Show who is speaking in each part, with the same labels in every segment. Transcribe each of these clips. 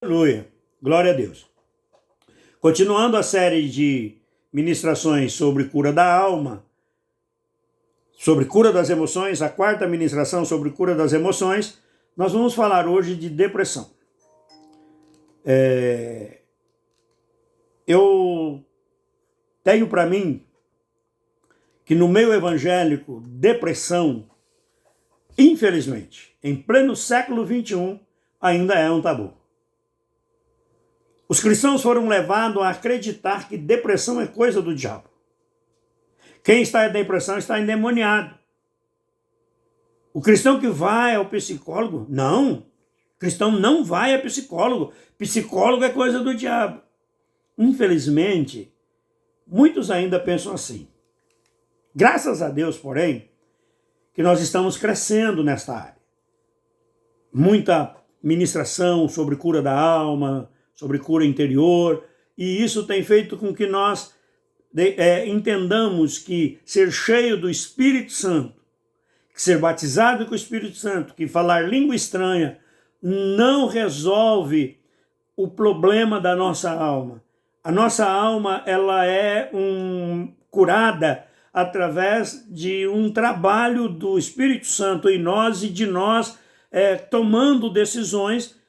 Speaker 1: Aleluia, glória a Deus. Continuando a série de ministrações sobre cura da alma, sobre cura das emoções, a quarta ministração sobre cura das emoções, nós vamos falar hoje de depressão. Eu tenho para mim que no meio evangélico, depressão, infelizmente, em pleno século XXI, ainda é um tabu. Os cristãos foram levados a acreditar que depressão é coisa do diabo. Quem está em depressão está endemoniado. O cristão que vai ao psicólogo, não. O cristão não vai a psicólogo. Psicólogo é coisa do diabo. Infelizmente, muitos ainda pensam assim. Graças a Deus, porém, que nós estamos crescendo nesta área. Muita ministração sobre cura da alma, sobre cura interior, e isso tem feito com que nós entendamos que ser cheio do Espírito Santo, que ser batizado com o Espírito Santo, que falar língua estranha, não resolve o problema da nossa alma. A nossa alma ela é curada através de um trabalho do Espírito Santo em nós e de nós tomando decisões,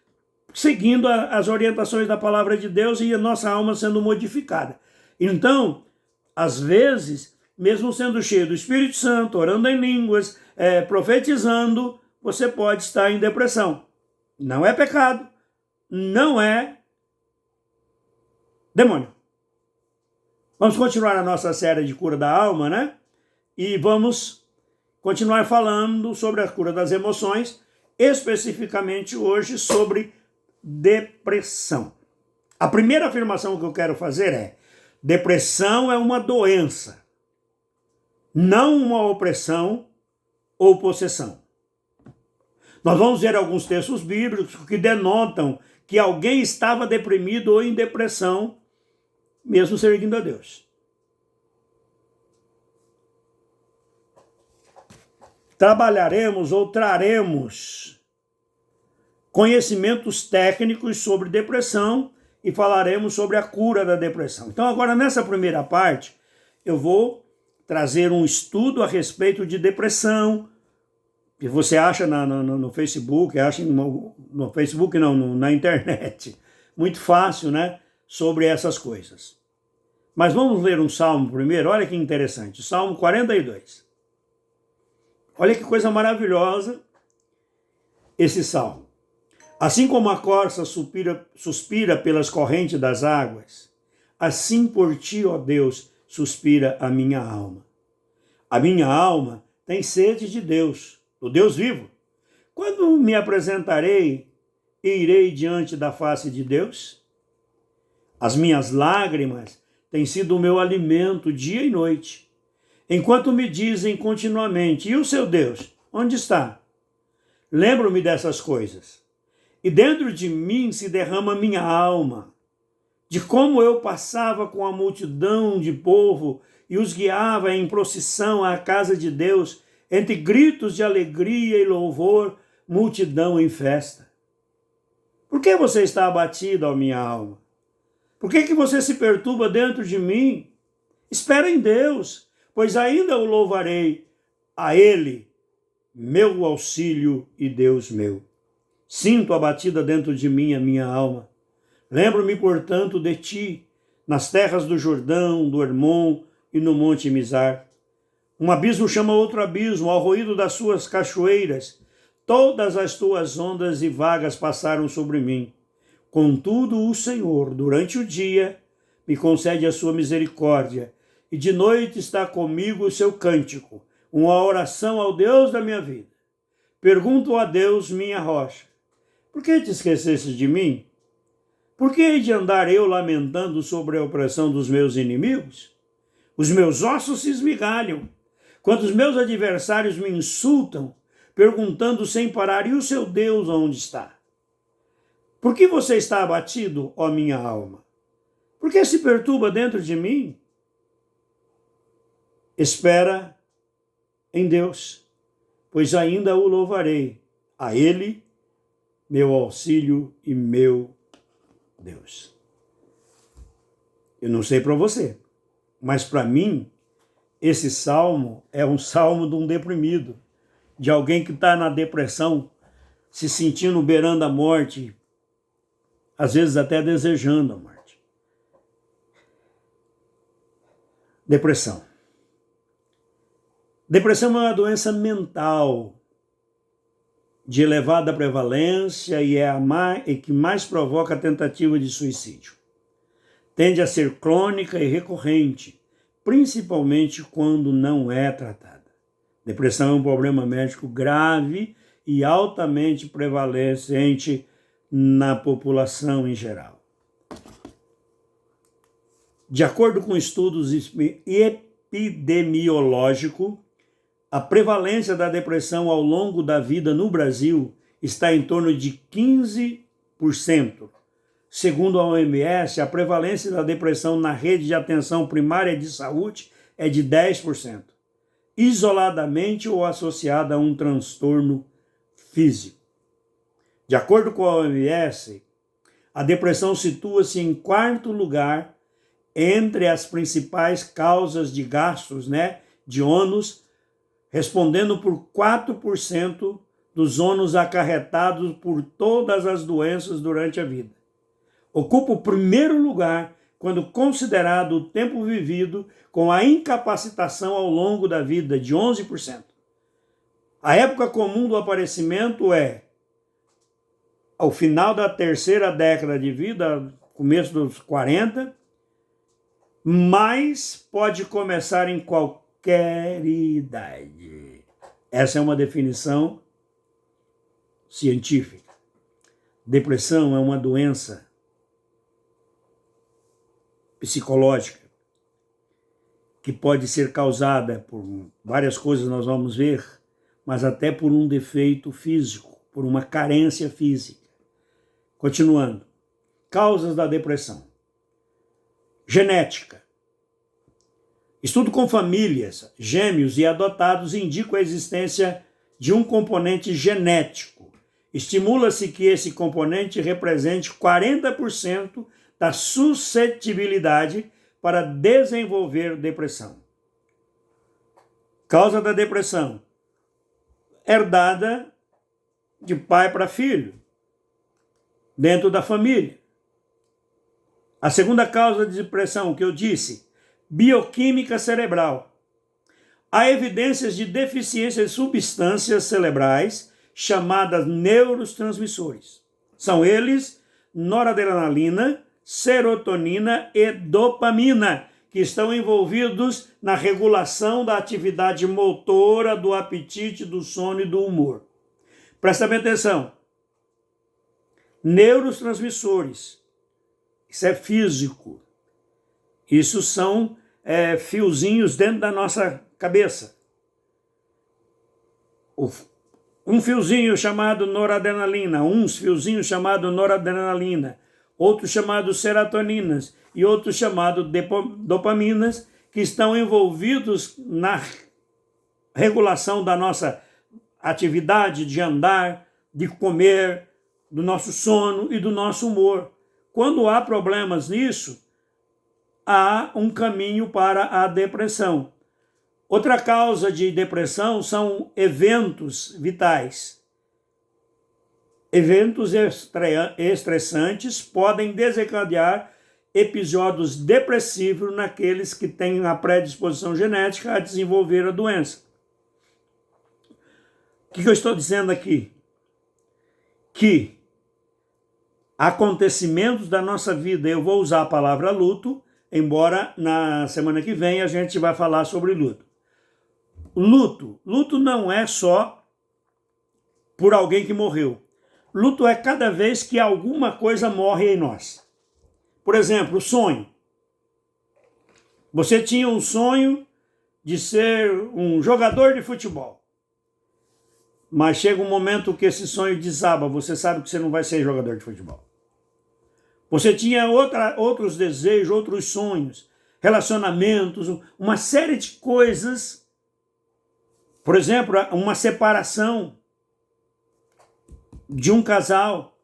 Speaker 1: seguindo as orientações da palavra de Deus e a nossa alma sendo modificada. Então, às vezes, mesmo sendo cheio do Espírito Santo, orando em línguas, profetizando, você pode estar em depressão. Não é pecado, não é demônio. Vamos continuar a nossa série de cura da alma, né? E vamos continuar falando sobre a cura das emoções, especificamente hoje sobre depressão. A primeira afirmação que eu quero fazer é: depressão é uma doença, não uma opressão ou possessão. Nós vamos ver alguns textos bíblicos que denotam que alguém estava deprimido ou em depressão, mesmo servindo a Deus. Trabalharemos ou traremos conhecimentos técnicos sobre depressão e falaremos sobre a cura da depressão. Então, agora, nessa primeira parte, eu vou trazer um estudo a respeito de depressão, que você acha no Facebook, acha no Facebook não, na internet. Muito fácil, né? Sobre essas coisas. Mas vamos ler um salmo primeiro, olha que interessante, Salmo 42. Olha que coisa maravilhosa esse salmo. Assim como a corça suspira pelas correntes das águas, assim por ti, ó Deus, suspira a minha alma. A minha alma tem sede de Deus, do Deus vivo. Quando me apresentarei e irei diante da face de Deus? As minhas lágrimas têm sido o meu alimento dia e noite, enquanto me dizem continuamente: e o seu Deus, onde está? Lembro-me dessas coisas. E dentro de mim se derrama minha alma, de como eu passava com a multidão de povo e os guiava em procissão à casa de Deus, entre gritos de alegria e louvor, multidão em festa. Por que você está abatido, ó minha alma? Por que você se perturba dentro de mim? Espera em Deus, pois ainda o louvarei, a Ele, meu auxílio e Deus meu. Sinto abatida dentro de mim a minha alma. Lembro-me, portanto, de ti, nas terras do Jordão, do Hermon e no monte Mizar. Um abismo chama outro abismo, ao ruído das suas cachoeiras. Todas as tuas ondas e vagas passaram sobre mim. Contudo, o Senhor, durante o dia, me concede a sua misericórdia, e de noite está comigo o seu cântico, uma oração ao Deus da minha vida. Pergunto a Deus, minha rocha: por que te esqueceste de mim? Por que hei de andar eu lamentando sobre a opressão dos meus inimigos? Os meus ossos se esmigalham, quando os meus adversários me insultam, perguntando sem parar: e o seu Deus onde está? Por que você está abatido, ó minha alma? Por que se perturba dentro de mim? Espera em Deus, pois ainda o louvarei, a Ele, meu auxílio e meu Deus. Eu não sei para você, mas para mim, esse salmo é um salmo de um deprimido, de alguém que está na depressão, se sentindo beirando a morte, às vezes até desejando a morte. Depressão. Depressão é uma doença mental de elevada prevalência e é a que mais provoca a tentativa de suicídio. Tende a ser crônica e recorrente, principalmente quando não é tratada. Depressão é um problema médico grave e altamente prevalecente na população em geral. De acordo com estudos epidemiológicos, a prevalência da depressão ao longo da vida no Brasil está em torno de 15%. Segundo a OMS, a prevalência da depressão na rede de atenção primária de saúde é de 10%, isoladamente ou associada a um transtorno físico. De acordo com a OMS, a depressão situa-se em quarto lugar entre as principais causas de gastos, de ônus, respondendo por 4% dos ônus acarretados por todas as doenças durante a vida. Ocupa o primeiro lugar quando considerado o tempo vivido com a incapacitação ao longo da vida, de 11%. A época comum do aparecimento é ao final da terceira década de vida, começo dos 40, mas pode começar em qualquer idade. Essa é uma definição científica. Depressão é uma doença psicológica que pode ser causada por várias coisas, nós vamos ver, mas até por um defeito físico, por uma carência física. Continuando. Causas da depressão. Genética. Estudo com famílias, gêmeos e adotados indica a existência de um componente genético. Estimula-se que esse componente represente 40% da suscetibilidade para desenvolver depressão. Causa da depressão. Herdada de pai para filho, dentro da família. A segunda causa de depressão que eu disse, bioquímica cerebral. Há evidências de deficiência de substâncias cerebrais chamadas neurotransmissores. São eles noradrenalina, serotonina e dopamina, que estão envolvidos na regulação da atividade motora, do apetite, do sono e do humor. Presta bem atenção. Neurotransmissores. Isso é físico. Isso são fiozinhos dentro da nossa cabeça. Um fiozinho chamado noradrenalina, uns fiozinhos chamados noradrenalina, outros chamados serotoninas e outros chamados dopaminas, que estão envolvidos na regulação da nossa atividade de andar, de comer, do nosso sono e do nosso humor. Quando há problemas nisso, há um caminho para a depressão. Outra causa de depressão são eventos vitais. Eventos estressantes podem desencadear episódios depressivos naqueles que têm a predisposição genética a desenvolver a doença. O que eu estou dizendo aqui? Que acontecimentos da nossa vida, eu vou usar a palavra luto, embora na semana que vem a gente vai falar sobre luto. Luto não é só por alguém que morreu. Luto é cada vez que alguma coisa morre em nós. Por exemplo, o sonho. Você tinha um sonho de ser um jogador de futebol. Mas chega um momento que esse sonho desaba, você sabe que você não vai ser jogador de futebol. Você tinha outros desejos, outros sonhos, relacionamentos, uma série de coisas. Por exemplo, uma separação de um casal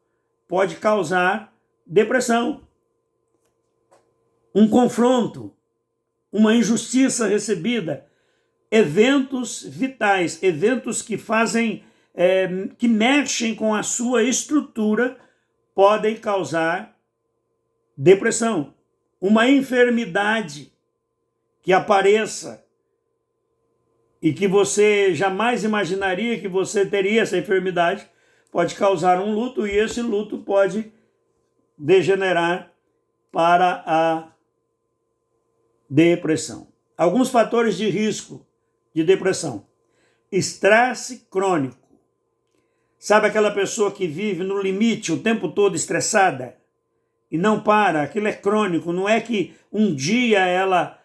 Speaker 1: pode causar depressão. Um confronto, uma injustiça recebida, eventos vitais, eventos que fazem, que mexem com a sua estrutura, podem causar depressão. Uma enfermidade que apareça e que você jamais imaginaria que você teria essa enfermidade, pode causar um luto, e esse luto pode degenerar para a depressão. Alguns fatores de risco de depressão. Estresse crônico. Sabe aquela pessoa que vive no limite o tempo todo estressada e não para? Aquilo é crônico, não é que um dia ela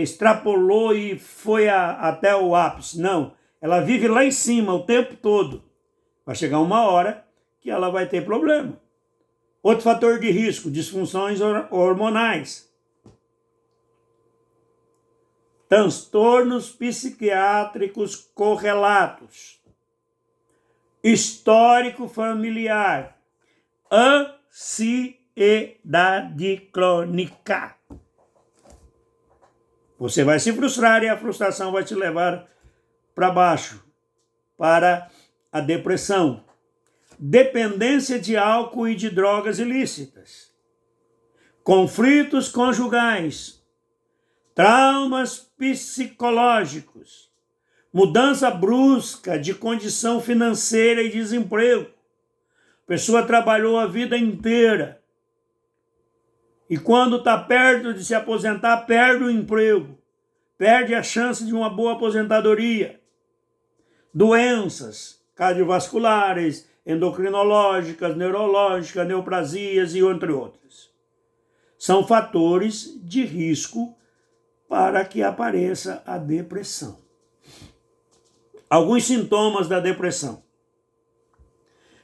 Speaker 1: extrapolou e foi até o ápice. Não, ela vive lá em cima o tempo todo. Vai chegar uma hora que ela vai ter problema. Outro fator de risco, disfunções hormonais. Transtornos psiquiátricos correlatos. Histórico familiar. Ansiedade crônica. Você vai se frustrar e a frustração vai te levar para baixo, para a depressão. Dependência de álcool e de drogas ilícitas. Conflitos conjugais. Traumas psicológicos. Mudança brusca de condição financeira e desemprego. A pessoa trabalhou a vida inteira e quando está perto de se aposentar, perde o emprego, perde a chance de uma boa aposentadoria. Doenças cardiovasculares, endocrinológicas, neurológicas, neoplasias e entre outras. São fatores de risco para que apareça a depressão. Alguns sintomas da depressão.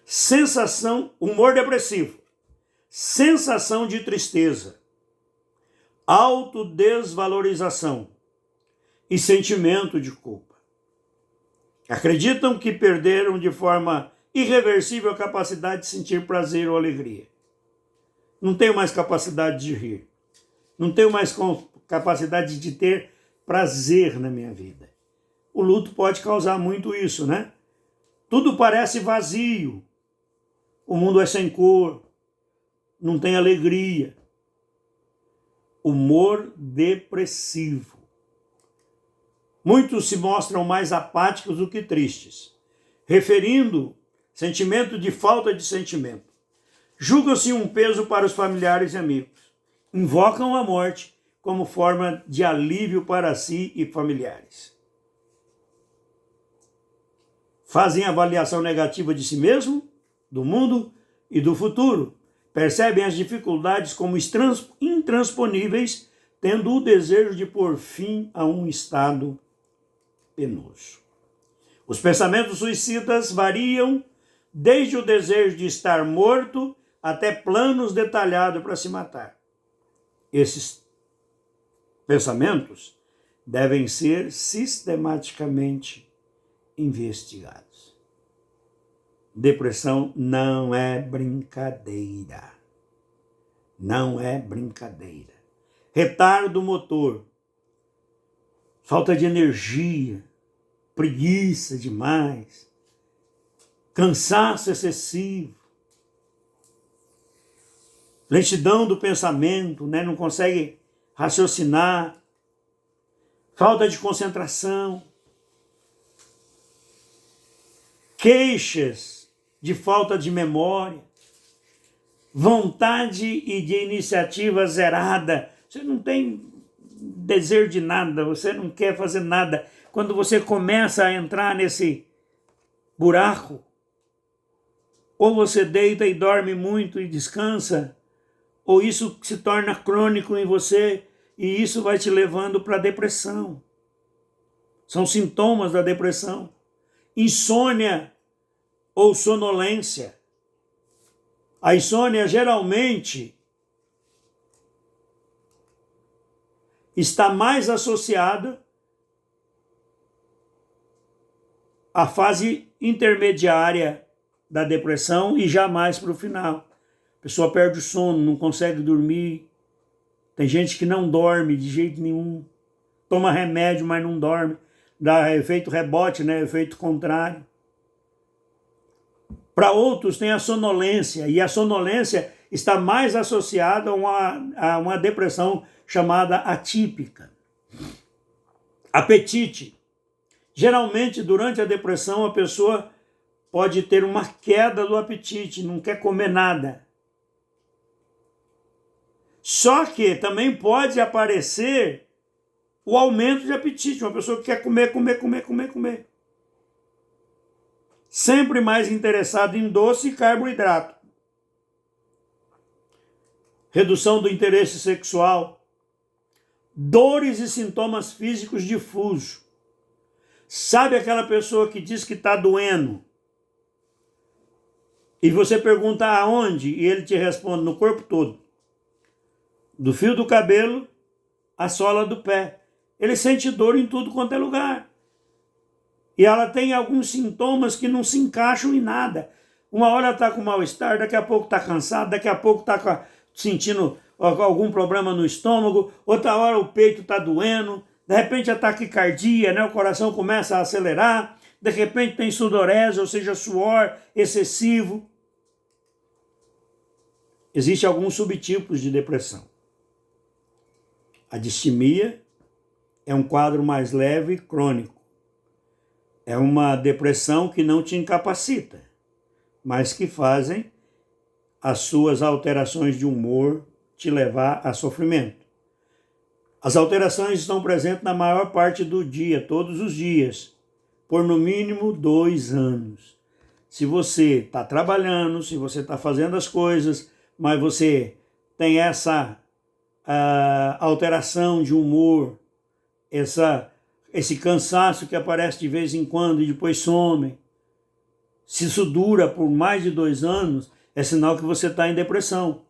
Speaker 1: Sensação, humor depressivo, sensação de tristeza, autodesvalorização e sentimento de culpa. Acreditam que perderam de forma irreversível a capacidade de sentir prazer ou alegria. Não tenho mais capacidade de rir. Não tenho mais capacidade de ter prazer na minha vida. O luto pode causar muito isso, né? Tudo parece vazio. O mundo é sem cor. Não tem alegria. Humor depressivo. Muitos se mostram mais apáticos do que tristes, referindo sentimento de falta de sentimento. Julgam-se um peso para os familiares e amigos. Invocam a morte como forma de alívio para si e familiares. Fazem avaliação negativa de si mesmo, do mundo e do futuro. Percebem as dificuldades como intransponíveis, tendo o desejo de pôr fim a um estado penoso. Os pensamentos suicidas variam desde o desejo de estar morto até planos detalhados para se matar. Esses pensamentos devem ser sistematicamente investigados. Depressão não é brincadeira. Não é brincadeira. Retardo motor, falta de energia, preguiça demais, cansaço excessivo, lentidão do pensamento, né? Não consegue raciocinar, falta de concentração, queixas de falta de memória, vontade e de iniciativa zerada. Você não tem desejo de nada, você não quer fazer nada. Quando você começa a entrar nesse buraco, ou você deita e dorme muito e descansa, ou isso se torna crônico em você e isso vai te levando para a depressão. São sintomas da depressão. Insônia ou sonolência. A insônia geralmente está mais associada à fase intermediária da depressão e jamais para o final. A pessoa perde o sono, não consegue dormir. Tem gente que não dorme de jeito nenhum. Toma remédio, mas não dorme. Dá efeito rebote, né? Efeito contrário. Para outros tem a sonolência, e a sonolência está mais associada a uma depressão chamada atípica. Apetite. Geralmente, durante a depressão, a pessoa pode ter uma queda do apetite, não quer comer nada. Só que também pode aparecer o aumento de apetite, uma pessoa que quer comer. Sempre mais interessado em doce e carboidrato. Redução do interesse sexual. Dores e sintomas físicos difusos. Sabe aquela pessoa que diz que está doendo? E você pergunta aonde? E ele te responde no corpo todo. Do fio do cabelo à sola do pé. Ele sente dor em tudo quanto é lugar. E ela tem alguns sintomas que não se encaixam em nada. Uma hora ela está com mal-estar, daqui a pouco está cansada, daqui a pouco está sentindo algum problema no estômago, outra hora o peito está doendo, de repente a taquicardia, né? O coração começa a acelerar, de repente tem sudorese, ou seja, suor excessivo. Existem alguns subtipos de depressão. A distimia é um quadro mais leve e crônico. É uma depressão que não te incapacita, mas que fazem as suas alterações de humor te levar a sofrimento. As alterações estão presentes na maior parte do dia, todos os dias, por no mínimo 2 anos. Se você está trabalhando, se você está fazendo as coisas, mas você tem essa alteração de humor, esse cansaço que aparece de vez em quando e depois some, se isso dura por mais de 2 anos, é sinal que você está em depressão.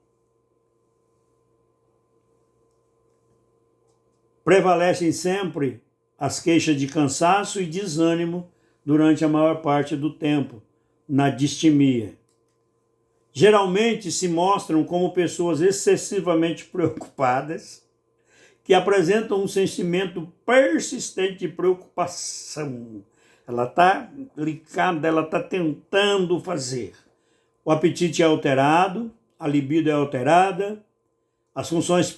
Speaker 1: Prevalecem sempre as queixas de cansaço e desânimo durante a maior parte do tempo, na distimia. Geralmente se mostram como pessoas excessivamente preocupadas, que apresentam um sentimento persistente de preocupação. Ela está ligada, ela está tentando fazer. O apetite é alterado, a libido é alterada, as funções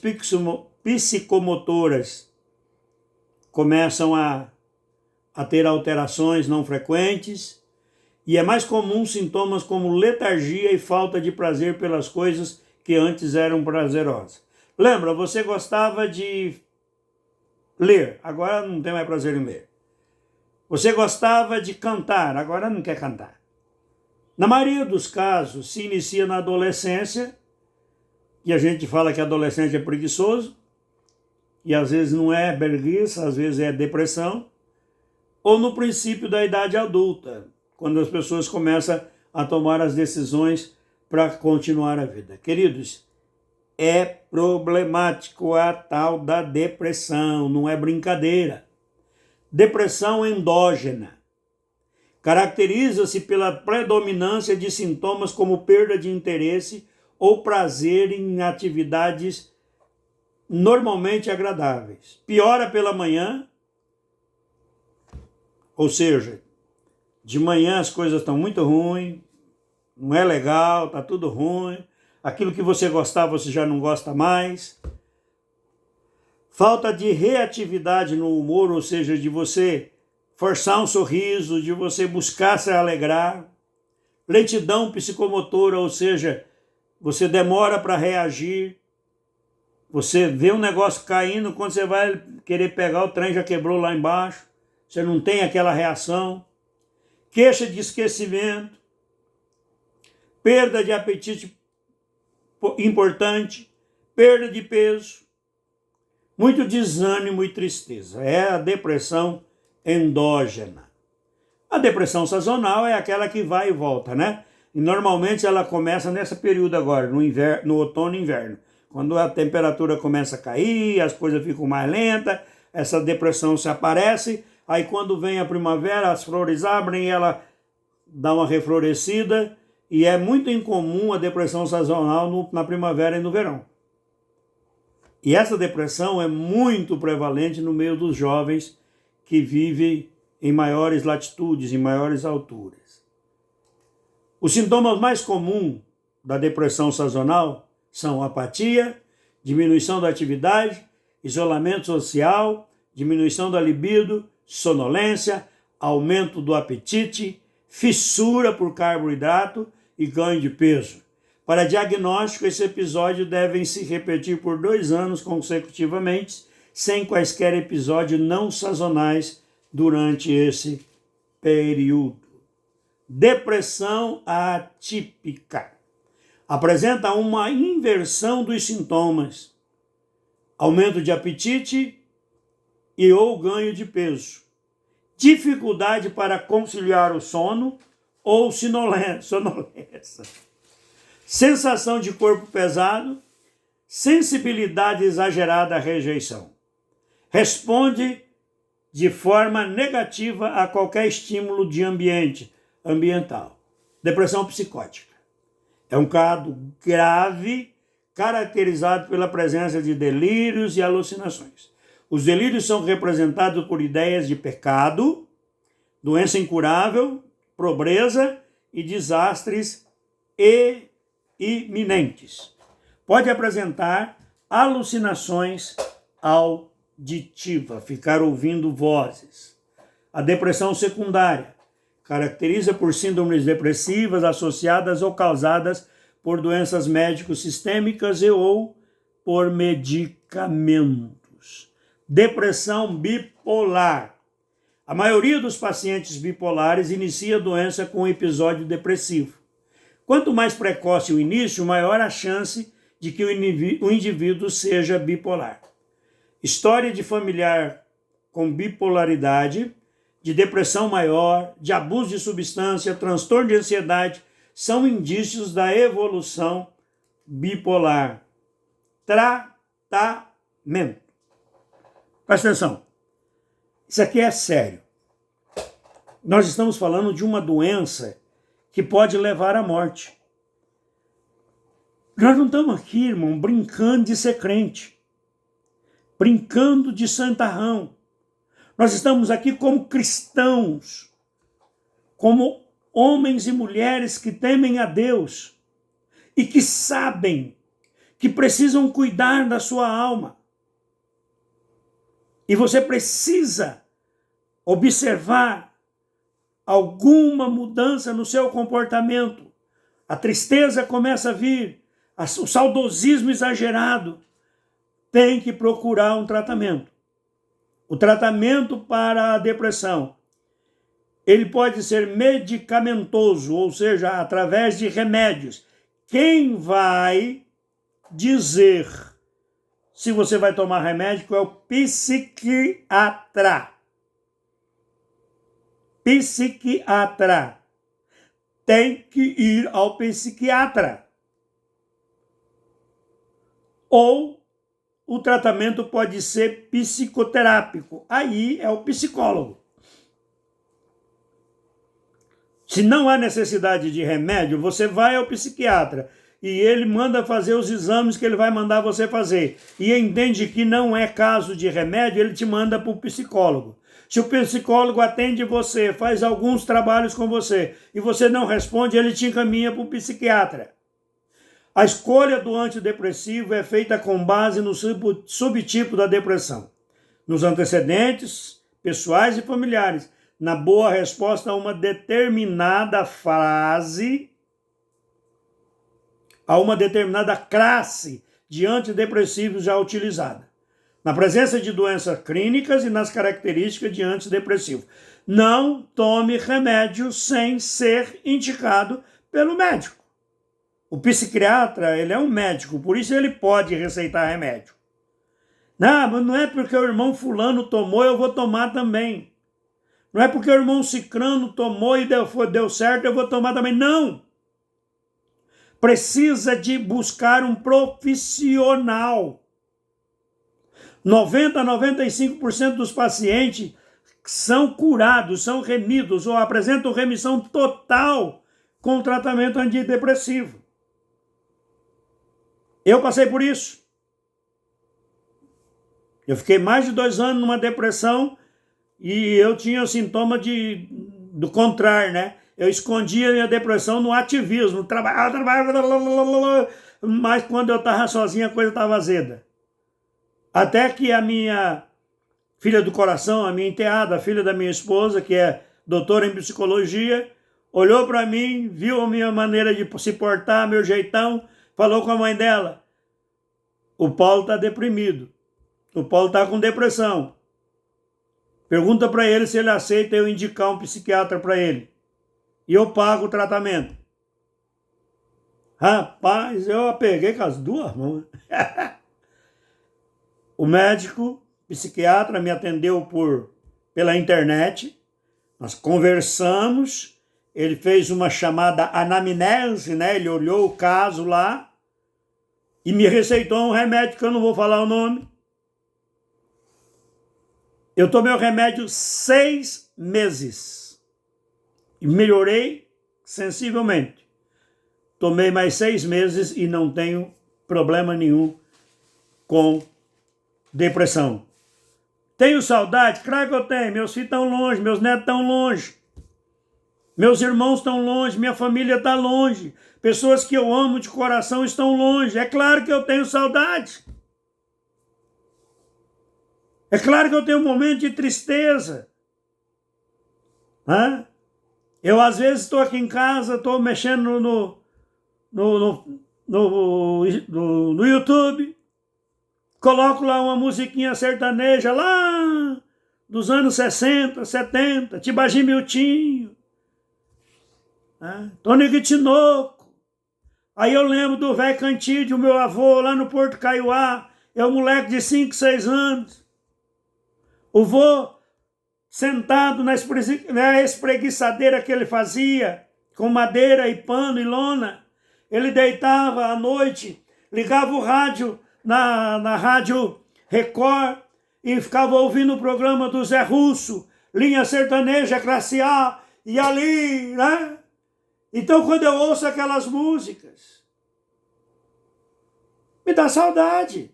Speaker 1: psicomotoras começam a ter alterações não frequentes, e é mais comum sintomas como letargia e falta de prazer pelas coisas que antes eram prazerosas. Lembra, você gostava de ler, agora não tem mais prazer em ler. Você gostava de cantar, agora não quer cantar. Na maioria dos casos, se inicia na adolescência, e a gente fala que adolescente é preguiçoso, e às vezes não é preguiça, às vezes é depressão, ou no princípio da idade adulta, quando as pessoas começam a tomar as decisões para continuar a vida. Queridos, é problemático a tal da depressão, não é brincadeira. Depressão endógena. Caracteriza-se pela predominância de sintomas como perda de interesse ou prazer em atividades normalmente agradáveis. Piora pela manhã, ou seja, de manhã as coisas estão muito ruins, não é legal, está tudo ruim. Aquilo que você gostava, você já não gosta mais. Falta de reatividade no humor, ou seja, de você forçar um sorriso, de você buscar se alegrar. Lentidão psicomotora, ou seja, você demora para reagir. Você vê um negócio caindo, quando você vai querer pegar, o trem já quebrou lá embaixo. Você não tem aquela reação. Queixa de esquecimento. Perda de apetite importante, perda de peso, muito desânimo e tristeza. É a depressão endógena. A depressão sazonal é aquela que vai e volta, né? E normalmente ela começa nesse período agora, no outono e inverno. Quando a temperatura começa a cair, as coisas ficam mais lentas, essa depressão se aparece, aí quando vem a primavera, as flores abrem, ela dá uma reflorescida, e é muito incomum a depressão sazonal na primavera e no verão. E essa depressão é muito prevalente no meio dos jovens que vivem em maiores latitudes, em maiores alturas. Os sintomas mais comuns da depressão sazonal são apatia, diminuição da atividade, isolamento social, diminuição da libido, sonolência, aumento do apetite, fissura por carboidrato e ganho de peso. Para diagnóstico, esse episódio deve se repetir por 2 anos consecutivamente, sem quaisquer episódios não sazonais durante esse período. Depressão atípica. Apresenta uma inversão dos sintomas, aumento de apetite e ou ganho de peso, dificuldade para conciliar o sono ou sonolência, sensação de corpo pesado, sensibilidade exagerada à rejeição. Responde de forma negativa a qualquer estímulo de ambiental. Depressão psicótica. É um caso grave, caracterizado pela presença de delírios e alucinações. Os delírios são representados por ideias de pecado, doença incurável, pobreza e desastres iminentes. Pode apresentar alucinações auditivas, ficar ouvindo vozes. A depressão secundária caracteriza por síndromes depressivas associadas ou causadas por doenças médicos sistêmicas e ou por medicamentos. Depressão bipolar. A maioria dos pacientes bipolares inicia a doença com um episódio depressivo. Quanto mais precoce o início, maior a chance de que o indivíduo seja bipolar. História de familiar com bipolaridade, de depressão maior, de abuso de substância, transtorno de ansiedade, são indícios da evolução bipolar. Tratamento. Presta atenção. Isso aqui é sério. Nós estamos falando de uma doença que pode levar à morte. Nós não estamos aqui, irmão, brincando de ser crente, brincando de santarrão. Nós estamos aqui como cristãos, como homens e mulheres que temem a Deus e que sabem que precisam cuidar da sua alma. E você precisa observar alguma mudança no seu comportamento. A tristeza começa a vir, o saudosismo exagerado. Tem que procurar um tratamento. O tratamento para a depressão, ele pode ser medicamentoso, ou seja, através de remédios. Quem vai dizer se você vai tomar remédio é o psiquiatra. Psiquiatra. Tem que ir ao psiquiatra. Ou o tratamento pode ser psicoterápico. Aí é o psicólogo. Se não há necessidade de remédio, você vai ao psiquiatra e ele manda fazer os exames que ele vai mandar você fazer. E entende que não é caso de remédio, ele te manda para o psicólogo. Se o psicólogo atende você, faz alguns trabalhos com você e você não responde, ele te encaminha para o psiquiatra. A escolha do antidepressivo é feita com base no subtipo da depressão, nos antecedentes pessoais e familiares, na boa resposta a uma determinada fase, a uma determinada classe de antidepressivos já utilizada, na presença de doenças clínicas e nas características de antidepressivo. Não tome remédio sem ser indicado pelo médico. O psiquiatra, ele é um médico, por isso ele pode receitar remédio. Não, mas não é porque o irmão fulano tomou, eu vou tomar também. Não é porque o irmão cicrano tomou e deu certo, eu vou tomar também. Não! Precisa de buscar um profissional. 90% a 95% dos pacientes são curados, são remidos ou apresentam remissão total com o tratamento antidepressivo. Eu passei por isso. Eu fiquei mais de 2 anos numa depressão e eu tinha o sintoma do contrário, né? Eu escondia a minha depressão no ativismo, trabalhava, mas quando eu estava sozinho a coisa estava azeda. Até que a minha filha do coração, a minha enteada, a filha da minha esposa, que é doutora em psicologia, olhou para mim, viu a minha maneira de se portar, meu jeitão, falou com a mãe dela: o Paulo está deprimido, o Paulo está com depressão. Pergunta para ele se ele aceita eu indicar um psiquiatra para ele. E eu pago o tratamento. Rapaz, eu a peguei com as 2 mãos. O médico, psiquiatra, me atendeu pela internet. Nós conversamos. Ele fez uma chamada anamnese, né? Ele olhou o caso lá e me receitou um remédio que eu não vou falar o nome. Eu tomei o remédio 6 meses e melhorei sensivelmente. Tomei mais 6 meses e não tenho problema nenhum com depressão. Tenho saudade? Claro que eu tenho. Meus filhos estão longe, meus netos estão longe. Meus irmãos estão longe, minha família está longe. Pessoas que eu amo de coração estão longe. É claro que eu tenho saudade. É claro que eu tenho um momento de tristeza. Eu, às vezes, estou aqui em casa, estou mexendo no YouTube, coloco lá uma musiquinha sertaneja lá dos anos 60, 70, Tibagi Miltinho, Tony Tinoco. Aí eu lembro do velho Cantídio, meu avô, lá no Porto Caiuá, é um moleque de 5, 6 anos. O vô sentado na espreguiçadeira que ele fazia, com madeira e pano e lona, ele deitava à noite, ligava o rádio na Rádio Record e ficava ouvindo o programa do Zé Russo, Linha Sertaneja Classe A, e ali, né? Então, quando eu ouço aquelas músicas, me dá saudade,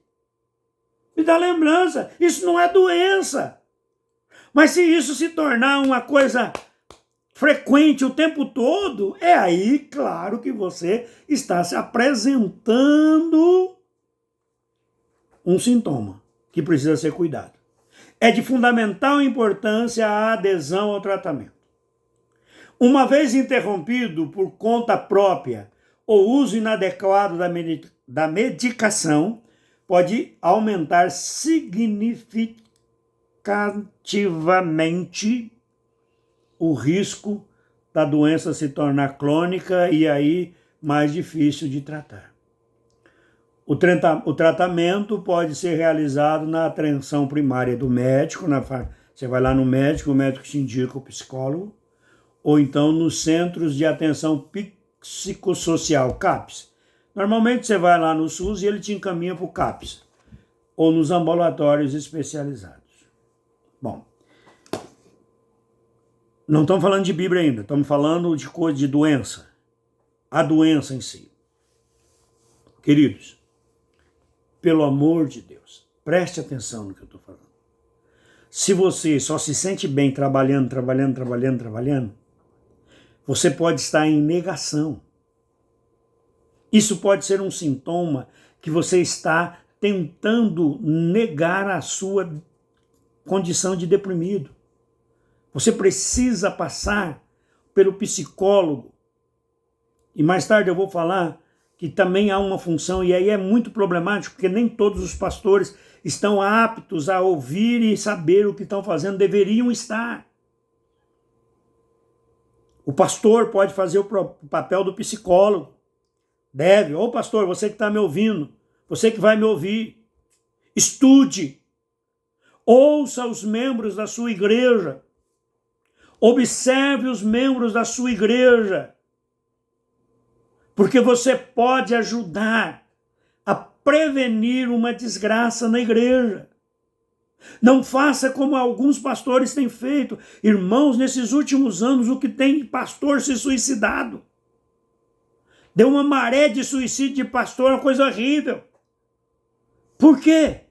Speaker 1: me dá lembrança. Isso não é doença. Mas se isso se tornar uma coisa frequente o tempo todo, é aí, claro, que você está se apresentando um sintoma que precisa ser cuidado. É de fundamental importância a adesão ao tratamento. Uma vez interrompido por conta própria ou uso inadequado da medicação, pode aumentar significativamente o risco da doença se tornar crônica e aí mais difícil de tratar. O tratamento pode ser realizado na atenção primária do médico, você vai lá no médico, o médico te indica o psicólogo, ou então nos centros de atenção psicossocial, CAPS. Normalmente você vai lá no SUS e ele te encaminha para o CAPS, ou nos ambulatórios especializados. Bom, não estamos falando de Bíblia ainda, estamos falando de coisa de doença. A doença em si. Queridos, pelo amor de Deus, preste atenção no que eu estou falando. Se você só se sente bem trabalhando, você pode estar em negação. Isso pode ser um sintoma que você está tentando negar a sua condição de deprimido. Você precisa passar pelo psicólogo. E mais tarde eu vou falar que também há uma função, e aí é muito problemático, porque nem todos os pastores estão aptos a ouvir e saber o que estão fazendo, deveriam estar. O pastor pode fazer o papel do psicólogo. Deve. Ô pastor, você que está me ouvindo, você que vai me ouvir, estude. Ouça os membros da sua igreja. Observe os membros da sua igreja. Porque você pode ajudar a prevenir uma desgraça na igreja. Não faça como alguns pastores têm feito. Irmãos, nesses últimos anos, o que tem pastor se suicidado? Deu uma maré de suicídio de pastor, uma coisa horrível. Por quê?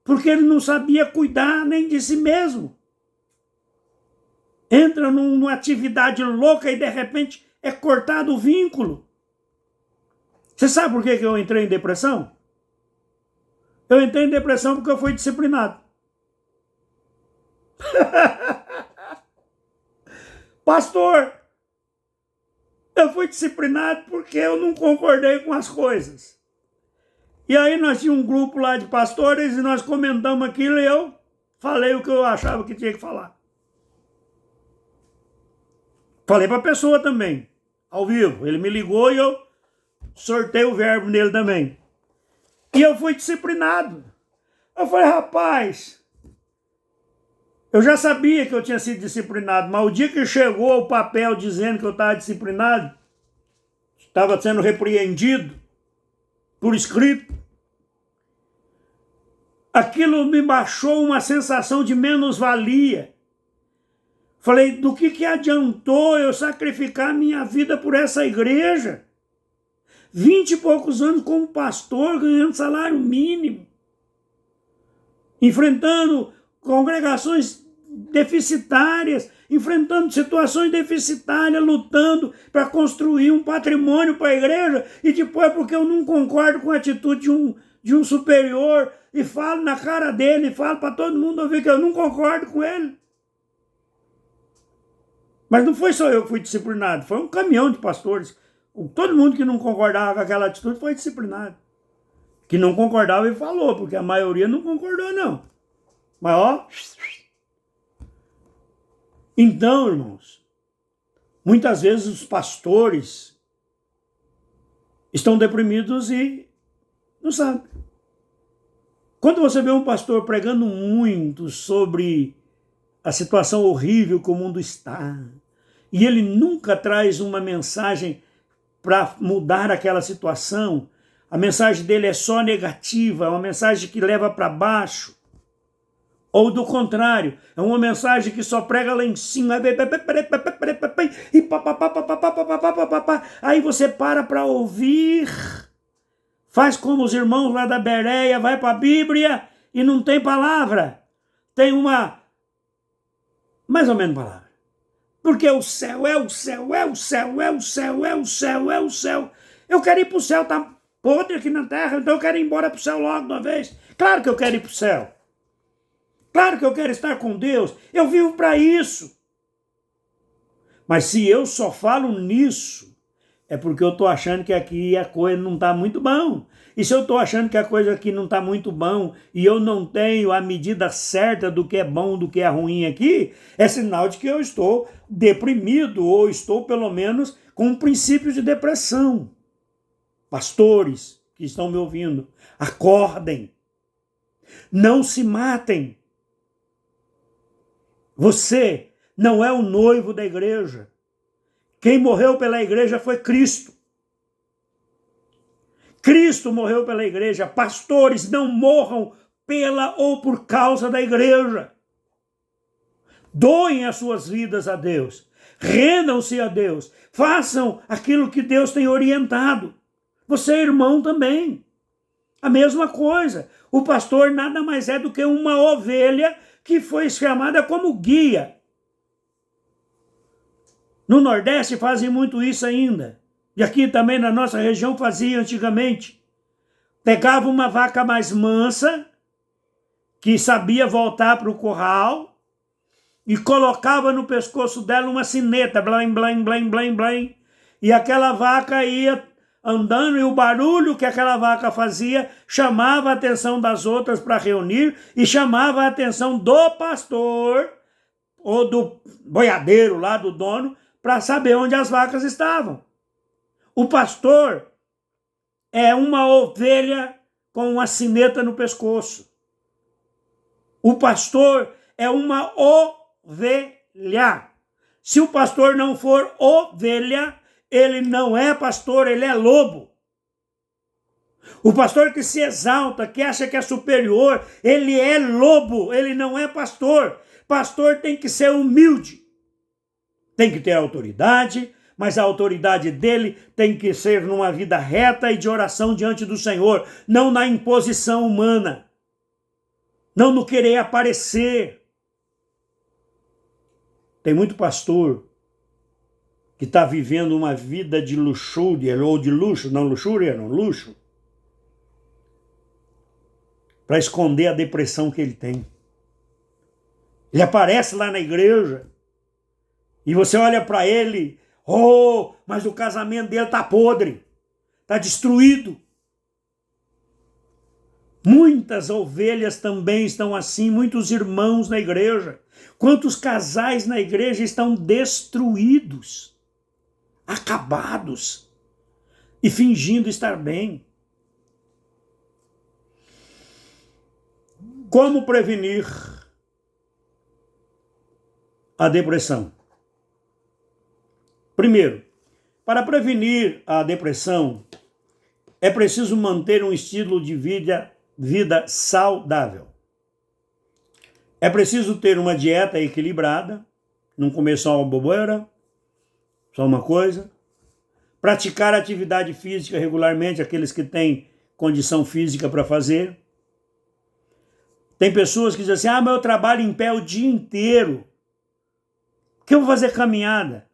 Speaker 1: Porque ele não sabia cuidar nem de si mesmo. Entra numa atividade louca e de repente é cortado o vínculo. Você sabe por que eu entrei em depressão? Eu entrei em depressão porque eu fui disciplinado. Pastor, eu fui disciplinado porque eu não concordei com as coisas. E aí nós tínhamos um grupo lá de pastores e nós comentamos aquilo e eu falei o que eu achava que tinha que falar. Falei para a pessoa também, ao vivo. Ele me ligou e eu sortei o verbo nele também. E eu fui disciplinado. Eu falei, rapaz, eu já sabia que eu tinha sido disciplinado, mas o dia que chegou o papel dizendo que eu estava disciplinado, estava sendo repreendido por escrito, aquilo me baixou uma sensação de menos-valia. Falei, do que adiantou eu sacrificar minha vida por essa igreja? 20 e poucos anos como pastor, ganhando salário mínimo, enfrentando congregações deficitárias, enfrentando situações deficitárias, lutando para construir um patrimônio para a igreja, e depois porque eu não concordo com a atitude de um superior, e falo na cara dele, e falo para todo mundo ouvir que eu não concordo com ele. Mas não foi só eu que fui disciplinado, foi um caminhão de pastores. Todo mundo que não concordava com aquela atitude foi disciplinado. Que não concordava e falou, porque a maioria não concordou, não. Mas, ó. Então, irmãos, muitas vezes os pastores estão deprimidos e não sabem. Quando você vê um pastor pregando muito sobre a situação horrível que o mundo está, e ele nunca traz uma mensagem para mudar aquela situação, a mensagem dele é só negativa, é uma mensagem que leva para baixo, ou do contrário, é uma mensagem que só prega lá em cima, e aí você para ouvir, faz como os irmãos lá da Bereia, vai para a Bíblia e não tem palavra, tem uma, mais ou menos palavra. Porque o céu é o céu, é o céu, é o céu, é o céu, é o céu. Eu quero ir para o céu, tá podre aqui na terra, então eu quero ir embora para o céu logo de uma vez. Claro que eu quero ir para o céu. Claro que eu quero estar com Deus. Eu vivo para isso. Mas se eu só falo nisso, é porque eu estou achando que aqui a coisa não está muito bom. E se eu estou achando que a coisa aqui não está muito bom e eu não tenho a medida certa do que é bom, do que é ruim aqui, é sinal de que eu estou deprimido ou estou, pelo menos, com um princípio de depressão. Pastores que estão me ouvindo, acordem. Não se matem. Você não é o noivo da igreja. Quem morreu pela igreja foi Cristo. Cristo morreu pela igreja. Pastores, não morram pela ou por causa da igreja. Doem as suas vidas a Deus. Rendam-se a Deus. Façam aquilo que Deus tem orientado. Você é irmão também. A mesma coisa. O pastor nada mais é do que uma ovelha que foi chamada como guia. No Nordeste fazem muito isso ainda. E aqui também na nossa região fazia antigamente. Pegava uma vaca mais mansa, que sabia voltar para o curral, e colocava no pescoço dela uma sineta, blam, blam, blam, blam, blam. E aquela vaca ia andando, e o barulho que aquela vaca fazia chamava a atenção das outras para reunir, e chamava a atenção do pastor, ou do boiadeiro lá, do dono, para saber onde as vacas estavam. O pastor é uma ovelha com uma sineta no pescoço. O pastor é uma ovelha. Se o pastor não for ovelha, ele não é pastor, ele é lobo. O pastor que se exalta, que acha que é superior, ele é lobo, ele não é pastor. Pastor tem que ser humilde. Tem que ter autoridade, mas a autoridade dele tem que ser numa vida reta e de oração diante do Senhor, não na imposição humana, não no querer aparecer. Tem muito pastor que está vivendo uma vida de luxúria, ou de luxo, não luxúria, não, luxo, para esconder a depressão que ele tem. Ele aparece lá na igreja e você olha para ele, oh, mas o casamento dele está podre, está destruído. Muitas ovelhas também estão assim, muitos irmãos na igreja. Quantos casais na igreja estão destruídos, acabados e fingindo estar bem. Como prevenir a depressão? Primeiro, para prevenir a depressão, é preciso manter um estilo de vida saudável. É preciso ter uma dieta equilibrada, não comer só uma bobeira, só uma coisa. Praticar atividade física regularmente, aqueles que têm condição física para fazer. Tem pessoas que dizem assim, mas eu trabalho em pé o dia inteiro. Que eu vou fazer caminhada?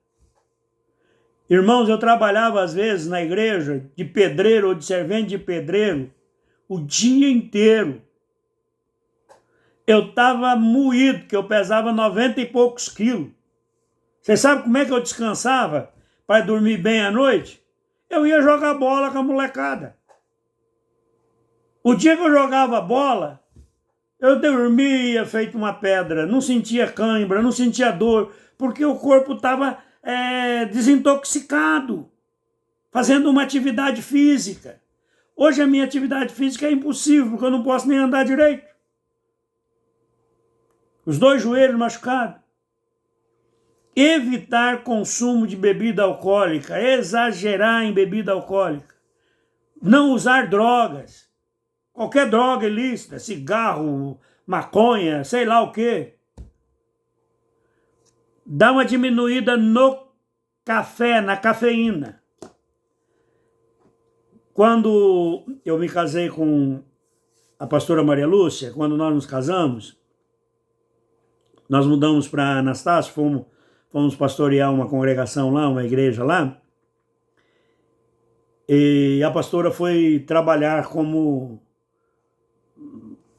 Speaker 1: Irmãos, eu trabalhava às vezes na igreja de pedreiro ou de servente de pedreiro o dia inteiro. Eu estava moído, porque eu pesava 90 e poucos quilos. Você sabe como é que eu descansava para dormir bem à noite? Eu ia jogar bola com a molecada. O dia que eu jogava bola, eu dormia feito uma pedra, não sentia cãibra, não sentia dor, porque o corpo estava desintoxicado, fazendo uma atividade física. Hoje a minha atividade física é impossível, porque eu não posso nem andar direito. Os dois joelhos machucados. Evitar consumo de bebida alcoólica, exagerar em bebida alcoólica. Não usar drogas. Qualquer droga ilícita, cigarro, maconha, sei lá o quê. Dá uma diminuída no café, na cafeína. Quando eu me casei com a pastora Maria Lúcia, quando nós nos casamos, nós mudamos para Anastácio, fomos pastorear uma congregação lá, uma igreja lá, e a pastora foi trabalhar como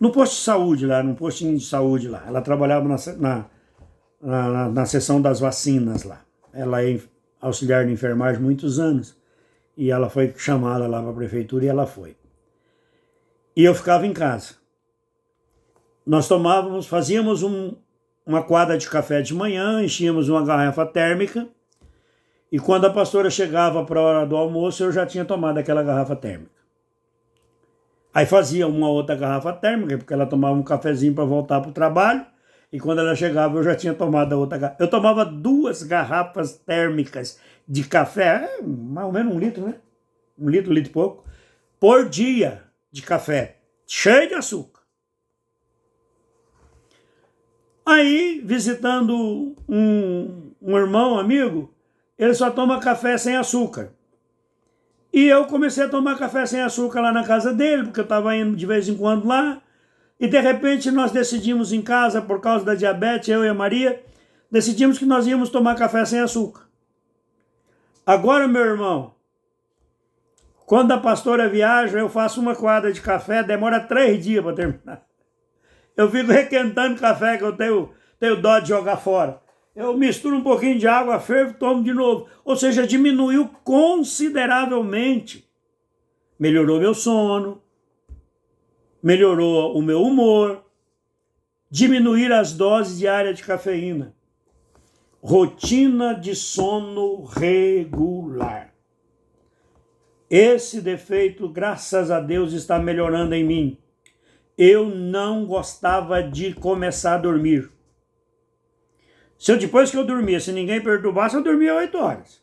Speaker 1: no posto de saúde lá, num postinho de saúde lá. Ela trabalhava na seção das vacinas lá. Ela é auxiliar de enfermagem há muitos anos. E ela foi chamada lá para a prefeitura e ela foi. E eu ficava em casa. Nós fazíamos uma quadra de café de manhã, enchíamos uma garrafa térmica, e quando a pastora chegava para a hora do almoço, eu já tinha tomado aquela garrafa térmica. Aí fazia uma outra garrafa térmica, porque ela tomava um cafezinho para voltar para o trabalho, e quando ela chegava, eu já tinha tomado a outra garrafa. Eu tomava 2 garrafas térmicas de café, mais ou menos 1 litro, né? 1 litro e pouco, por dia de café, cheio de açúcar. Aí, visitando um irmão, amigo, ele só toma café sem açúcar. E eu comecei a tomar café sem açúcar lá na casa dele, porque eu estava indo de vez em quando lá. E de repente nós decidimos em casa, por causa da diabetes, eu e a Maria, decidimos que nós íamos tomar café sem açúcar. Agora, meu irmão, quando a pastora viaja, eu faço uma quadra de café, demora 3 dias para terminar. Eu fico requentando café que eu tenho dó de jogar fora. Eu misturo um pouquinho de água, fervo e tomo de novo. Ou seja, diminuiu consideravelmente. Melhorou meu sono, melhorou o meu humor, diminuir as doses diárias de cafeína. Rotina de sono regular. Esse defeito, graças a Deus, está melhorando em mim. Eu não gostava de começar a dormir. Depois que eu dormia, se ninguém perturbasse, eu dormia 8 horas.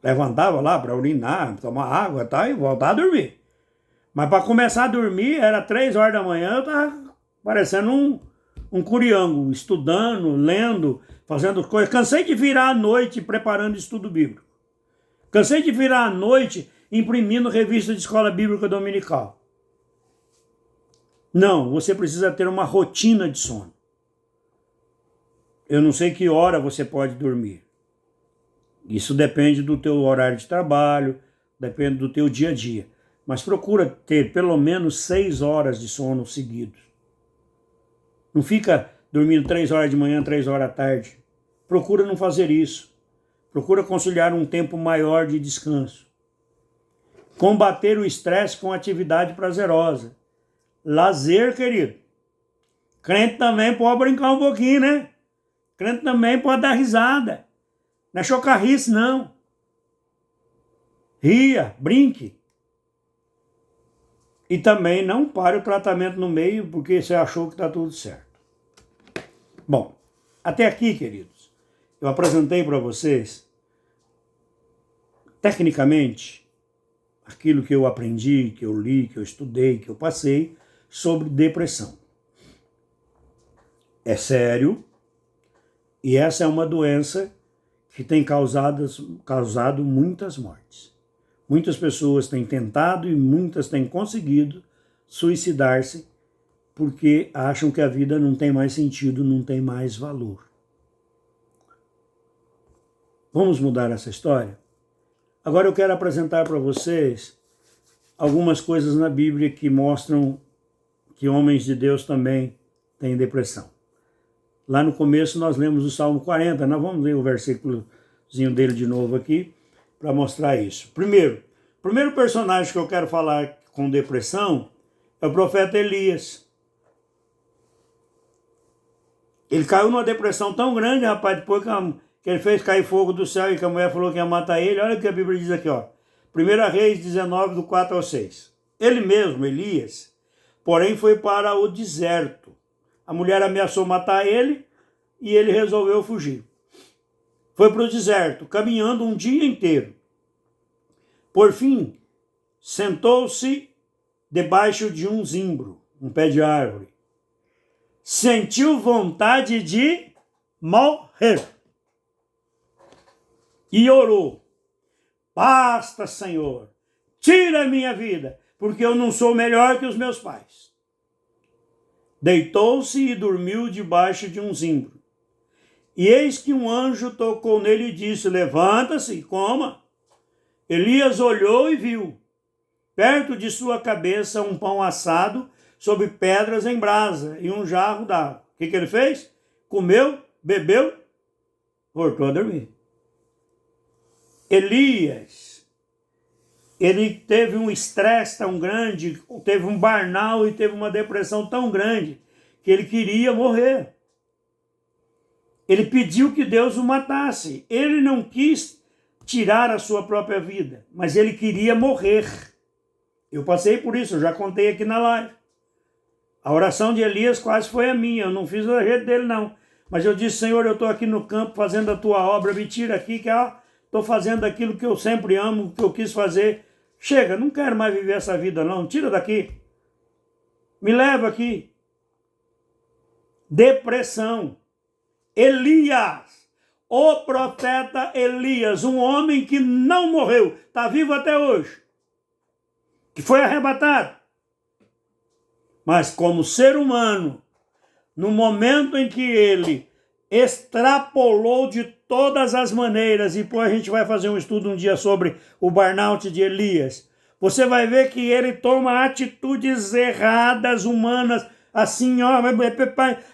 Speaker 1: Levantava lá para urinar, tomar água e voltava a dormir. Mas para começar a dormir, era 3 horas da manhã, eu estava parecendo um curiango, estudando, lendo, fazendo coisas. Cansei de virar à noite preparando estudo bíblico. Cansei de virar à noite imprimindo revista de escola bíblica dominical. Não, você precisa ter uma rotina de sono. Eu não sei que hora você pode dormir. Isso depende do teu horário de trabalho, depende do teu dia a dia. Mas procura ter pelo menos 6 horas de sono seguidos. Não fica dormindo 3 horas de manhã, 3 horas à tarde. Procura não fazer isso. Procura conciliar um tempo maior de descanso. Combater o estresse com atividade prazerosa. Lazer, querido. Crente também pode brincar um pouquinho, né? Crente também pode dar risada. Não é chocarrice, não. Ria, brinque. E também não pare o tratamento no meio porque você achou que está tudo certo. Bom, até aqui, queridos, eu apresentei para vocês, tecnicamente, aquilo que eu aprendi, que eu li, que eu estudei, que eu passei sobre depressão. É sério e essa é uma doença que tem causado muitas mortes. Muitas pessoas têm tentado e muitas têm conseguido suicidar-se porque acham que a vida não tem mais sentido, não tem mais valor. Vamos mudar essa história? Agora eu quero apresentar para vocês algumas coisas na Bíblia que mostram que homens de Deus também têm depressão. Lá no começo nós lemos o Salmo 40, nós vamos ler o versículozinho dele de novo aqui para mostrar isso. O primeiro personagem que eu quero falar com depressão é o profeta Elias. Ele caiu numa depressão tão grande, rapaz, depois que ele fez cair fogo do céu e que a mulher falou que ia matar ele. Olha o que a Bíblia diz aqui, ó. 1 Reis 19, do 4 ao 6. Ele mesmo, Elias, porém foi para o deserto. A mulher ameaçou matar ele e ele resolveu fugir. Foi para o deserto, caminhando um dia inteiro. Por fim, sentou-se debaixo de um zimbro, um pé de árvore. Sentiu vontade de morrer. E orou: basta, Senhor, tira a minha vida, porque eu não sou melhor que os meus pais. Deitou-se e dormiu debaixo de um zimbro. E eis que um anjo tocou nele e disse: levanta-se e coma. Elias olhou e viu, perto de sua cabeça, um pão assado sobre pedras em brasa e um jarro d'água. O que ele fez? Comeu, bebeu, voltou a dormir. Elias, ele teve um estresse tão grande, teve um burnout e teve uma depressão tão grande que ele queria morrer. Ele pediu que Deus o matasse. Ele não quis tirar a sua própria vida, mas ele queria morrer. Eu passei por isso, eu já contei aqui na live. A oração de Elias quase foi a minha, eu não fiz do jeito dele não. Mas eu disse: Senhor, eu estou aqui no campo fazendo a tua obra, me tira aqui que estou fazendo aquilo que eu sempre amo, que eu quis fazer. Chega, não quero mais viver essa vida não, tira daqui. Me leva aqui. Depressão. Elias, o profeta Elias, um homem que não morreu, está vivo até hoje, que foi arrebatado. Mas como ser humano, no momento em que ele extrapolou de todas as maneiras, e depois a gente vai fazer um estudo um dia sobre o burnout de Elias, você vai ver que ele toma atitudes erradas, humanas, assim, ó,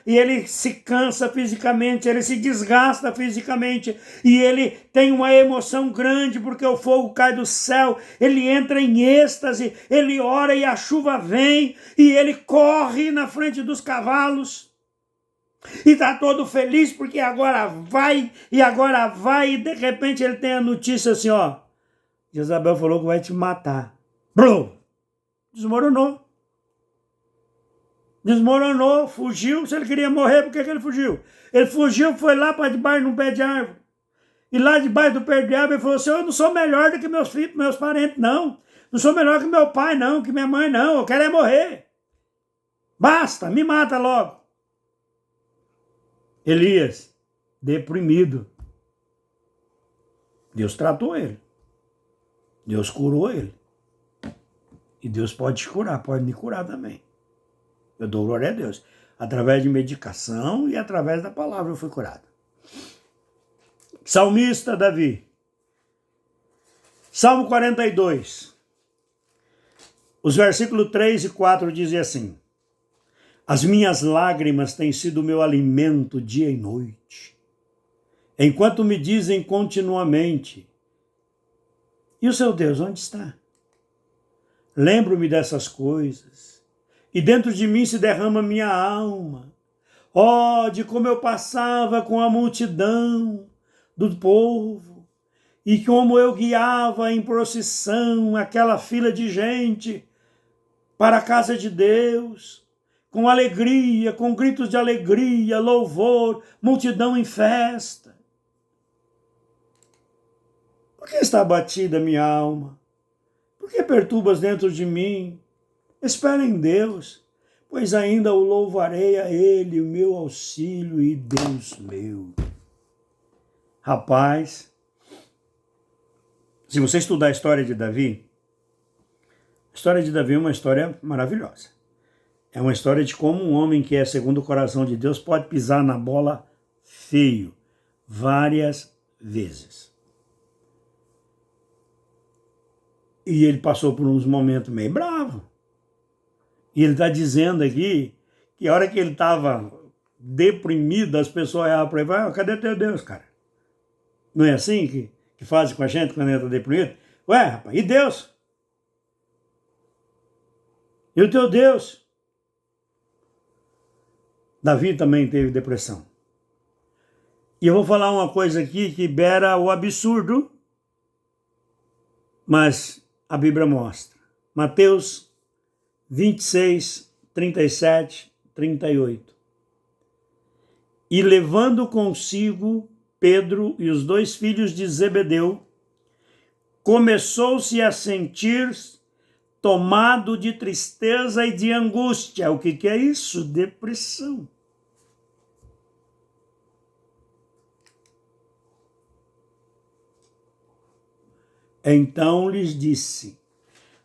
Speaker 1: e ele se cansa fisicamente, ele se desgasta fisicamente, e ele tem uma emoção grande porque o fogo cai do céu, ele entra em êxtase, ele ora e a chuva vem, e ele corre na frente dos cavalos, e está todo feliz porque agora vai, e de repente ele tem a notícia assim, ó, Jezabel falou que vai te matar. Brum! Desmoronou, fugiu. Se ele queria morrer, por que ele fugiu? Ele fugiu, foi lá para debaixo de um pé de árvore. E lá debaixo do pé de árvore ele falou assim: eu não sou melhor do que meus filhos, meus parentes, não. Não sou melhor que meu pai, não, que minha mãe, não. Eu quero é morrer. Basta, me mata logo. Elias, deprimido. Deus tratou ele. Deus curou ele. E Deus pode te curar, pode me curar também. Eu dou glória a Deus. Através de medicação e através da palavra eu fui curado. Salmista Davi. Salmo 42. Os versículos 3 e 4 dizem assim: as minhas lágrimas têm sido meu alimento dia e noite, enquanto me dizem continuamente: e o seu Deus onde está? Lembro-me dessas coisas, e dentro de mim se derrama minha alma. Oh, de como eu passava com a multidão do povo, e como eu guiava em procissão aquela fila de gente para a casa de Deus, com alegria, com gritos de alegria, louvor, multidão em festa. Por que está abatida minha alma? Por que perturbas dentro de mim? Espera em Deus, pois ainda o louvarei a Ele, o meu auxílio e Deus meu. Rapaz, se você estudar a história de Davi, a história de Davi é uma história maravilhosa. É uma história de como um homem que é segundo o coração de Deus pode pisar na bola feio, várias vezes. E ele passou por uns momentos meio bravos. E ele está dizendo aqui que a hora que ele estava deprimido, as pessoas olhavam para ele e falavam: cadê teu Deus, cara? Não é assim que fazem com a gente quando a gente está deprimido? Ué, rapaz, e Deus? E o teu Deus? Davi também teve depressão. E eu vou falar uma coisa aqui que beira o absurdo, mas a Bíblia mostra. Mateus 26, 37, 38. E levando consigo Pedro e os 2 filhos de Zebedeu, começou-se a sentir tomado de tristeza e de angústia. O que é isso? Depressão. Então lhes disse: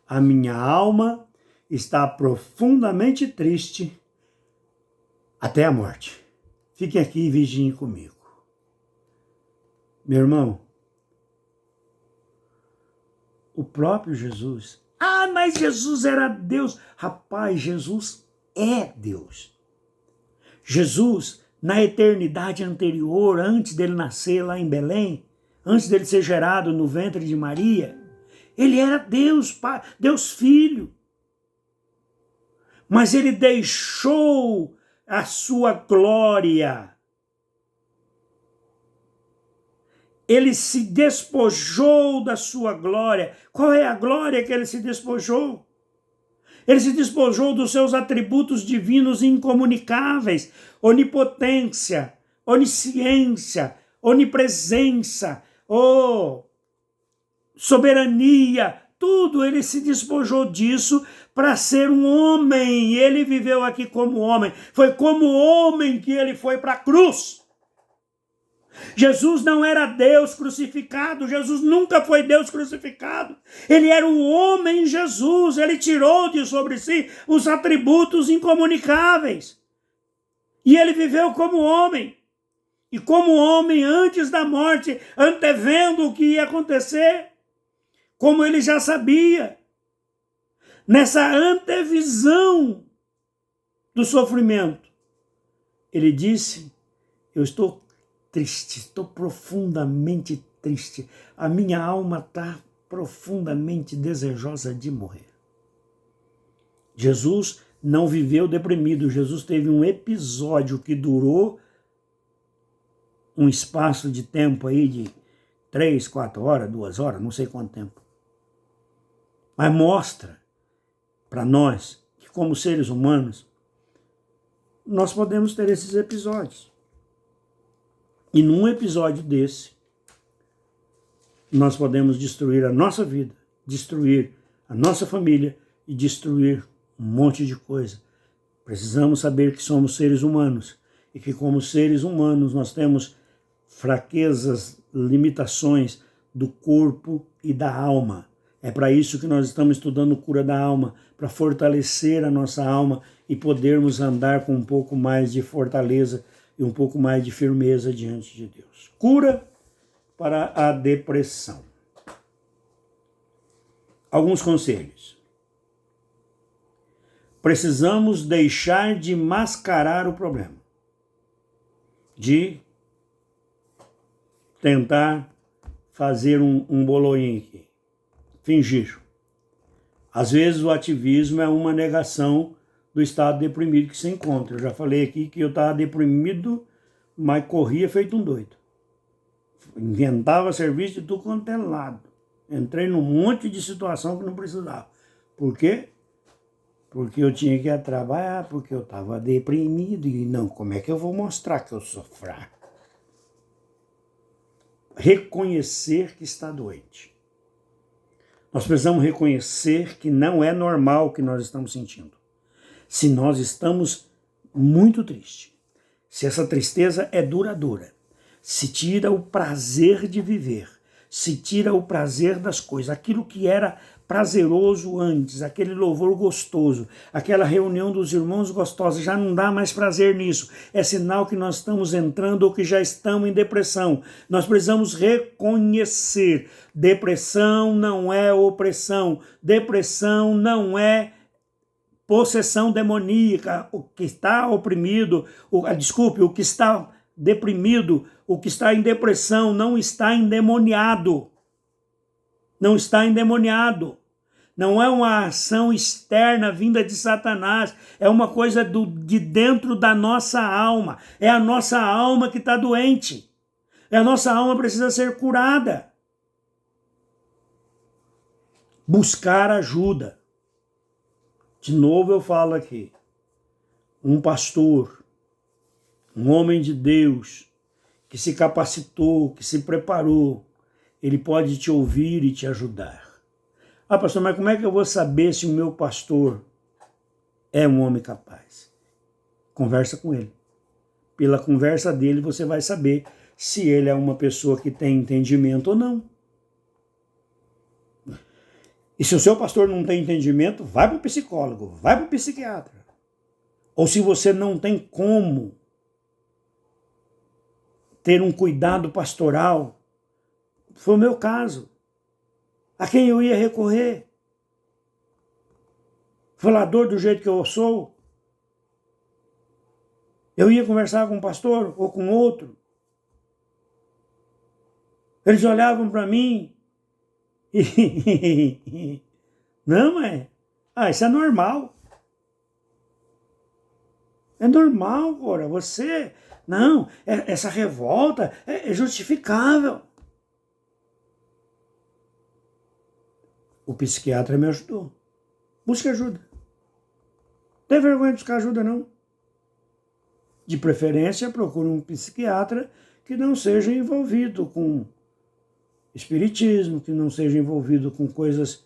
Speaker 1: a minha alma está profundamente triste até a morte. Fiquem aqui e vigiem comigo. Meu irmão, o próprio Jesus... mas Jesus era Deus. Rapaz, Jesus é Deus. Jesus, na eternidade anterior, antes dele nascer lá em Belém, antes dele ser gerado no ventre de Maria, ele era Deus Pai, Deus Filho. Mas ele deixou a sua glória. Ele se despojou da sua glória. Qual é a glória que ele se despojou? Ele se despojou dos seus atributos divinos incomunicáveis: onipotência, onisciência, onipresença, soberania, tudo. Ele se despojou disso para ser um homem. Ele viveu aqui como homem. Foi como homem que ele foi para a cruz. Jesus não era Deus crucificado. Jesus nunca foi Deus crucificado. Ele era o homem Jesus. Ele tirou de sobre si os atributos incomunicáveis. E ele viveu como homem. E como homem antes da morte, antevendo o que ia acontecer, como ele já sabia. Nessa antevisão do sofrimento, ele disse: eu estou triste, estou profundamente triste. A minha alma está profundamente desejosa de morrer. Jesus não viveu deprimido. Jesus teve um episódio que durou um espaço de tempo aí de 3, 4 horas, 2 horas, não sei quanto tempo. Mas mostra para nós que, como seres humanos, nós podemos ter esses episódios. E num episódio desse, nós podemos destruir a nossa vida, destruir a nossa família e destruir um monte de coisa. Precisamos saber que somos seres humanos e que como seres humanos nós temos fraquezas, limitações do corpo e da alma. É para isso que nós estamos estudando cura da alma, para fortalecer a nossa alma e podermos andar com um pouco mais de fortaleza e um pouco mais de firmeza diante de Deus. Cura para a depressão. Alguns conselhos. Precisamos deixar de mascarar o problema, de tentar fazer um boloinho aqui, fingir. Às vezes o ativismo é uma negação do estado deprimido que se encontra. Eu já falei aqui que eu estava deprimido, mas corria feito um doido. Inventava serviço de tudo quanto é lado. Entrei num monte de situação que não precisava. Por quê? Porque eu tinha que ir trabalhar, porque eu estava deprimido. E não, como é que eu vou mostrar que eu sou fraco? Reconhecer que está doente. Nós precisamos reconhecer que não é normal o que nós estamos sentindo. Se nós estamos muito tristes, se essa tristeza é duradoura, se tira o prazer de viver, se tira o prazer das coisas, aquilo que era prazeroso antes, aquele louvor gostoso, aquela reunião dos irmãos gostosa, já não dá mais prazer nisso. É sinal que nós estamos entrando ou que já estamos em depressão. Nós precisamos reconhecer. Depressão não é opressão. Depressão não é possessão demoníaca. O que está oprimido, o que está deprimido, o que está em depressão não está endemoniado. Não está endemoniado. Não é uma ação externa vinda de Satanás. É uma coisa de dentro da nossa alma. É a nossa alma que está doente. A nossa alma precisa ser curada. Buscar ajuda. De novo eu falo aqui. Um pastor, um homem de Deus, que se capacitou, que se preparou, ele pode te ouvir e te ajudar. Ah, pastor, mas como é que eu vou saber se o meu pastor é um homem capaz? Conversa com ele. Pela conversa dele você vai saber se ele é uma pessoa que tem entendimento ou não. E se o seu pastor não tem entendimento, vai para o psicólogo, vai para o psiquiatra. Ou se você não tem como ter um cuidado pastoral, foi o meu caso. A quem eu ia recorrer? Falador do jeito que eu sou? Eu ia conversar com um pastor ou com outro? Eles olhavam para mim e... Não, isso é normal. É normal, agora. Você... Não, essa revolta é justificável. O psiquiatra me ajudou. Busque ajuda. Não tem vergonha de buscar ajuda, não. De preferência, procure um psiquiatra que não seja envolvido com espiritismo, que não seja envolvido com coisas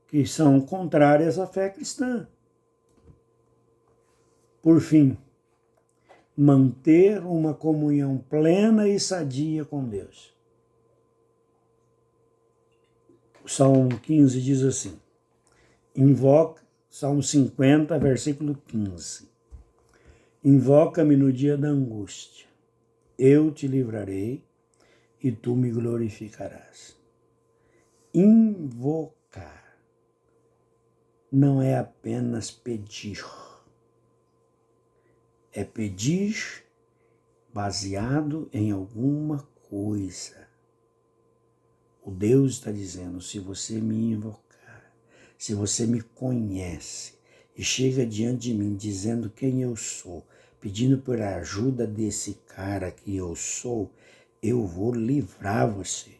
Speaker 1: que são contrárias à fé cristã. Por fim, manter uma comunhão plena e sadia com Deus. O Salmo 15 diz assim, Salmo 50, versículo 15. Invoca-me no dia da angústia, eu te livrarei e tu me glorificarás. Invocar não é apenas pedir. É pedir baseado em alguma coisa. O Deus está dizendo, se você me invocar, se você me conhece e chega diante de mim dizendo quem eu sou, pedindo por ajuda desse cara que eu sou, eu vou livrar você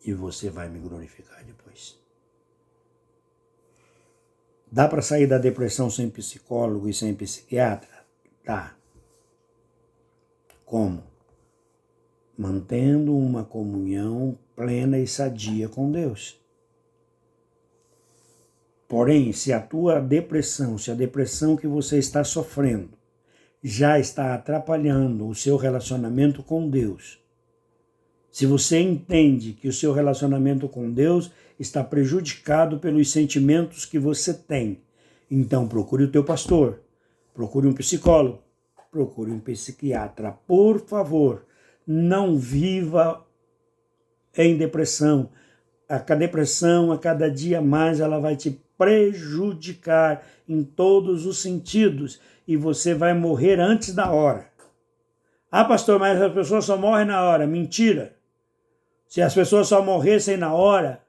Speaker 1: e você vai me glorificar depois. Dá para sair da depressão sem psicólogo e sem psiquiatra? Tá. Como? Mantendo uma comunhão plena e sadia com Deus. Porém, se a tua depressão, se a depressão que você está sofrendo já está atrapalhando o seu relacionamento com Deus, se você entende que o seu relacionamento com Deus está prejudicado pelos sentimentos que você tem, então procure o teu pastor, procure um psicólogo, procure um psiquiatra. Por favor, não viva em depressão. A depressão, a cada dia mais, ela vai te prejudicar em todos os sentidos e você vai morrer antes da hora. Ah, pastor, mas as pessoas só morrem na hora. Mentira! Se as pessoas só morressem na hora,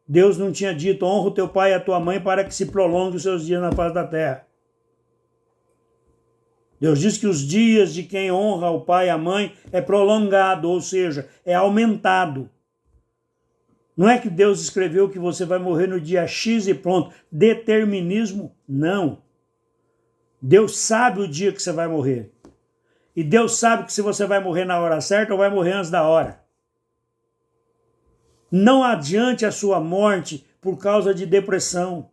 Speaker 1: Deus não tinha dito: honra o teu pai e a tua mãe para que se prolongue os seus dias na face da terra. Deus diz que os dias de quem honra o pai e a mãe é prolongado, ou seja, é aumentado. Não é que Deus escreveu que você vai morrer no dia X e pronto. Determinismo, não. Deus sabe o dia que você vai morrer. E Deus sabe que se você vai morrer na hora certa ou vai morrer antes da hora. Não adiante a sua morte por causa de depressão.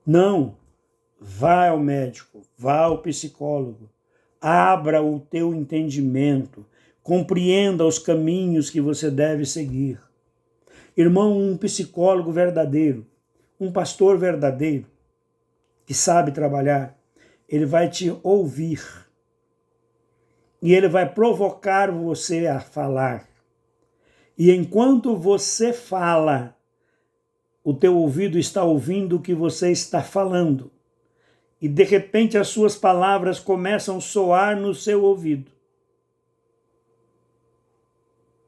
Speaker 1: Não. Vá ao médico, vá ao psicólogo. Abra o teu entendimento. Compreenda os caminhos que você deve seguir. Irmão, um psicólogo verdadeiro, um pastor verdadeiro, que sabe trabalhar, ele vai te ouvir. E ele vai provocar você a falar. E enquanto você fala, o teu ouvido está ouvindo o que você está falando. E de repente as suas palavras começam a soar no seu ouvido.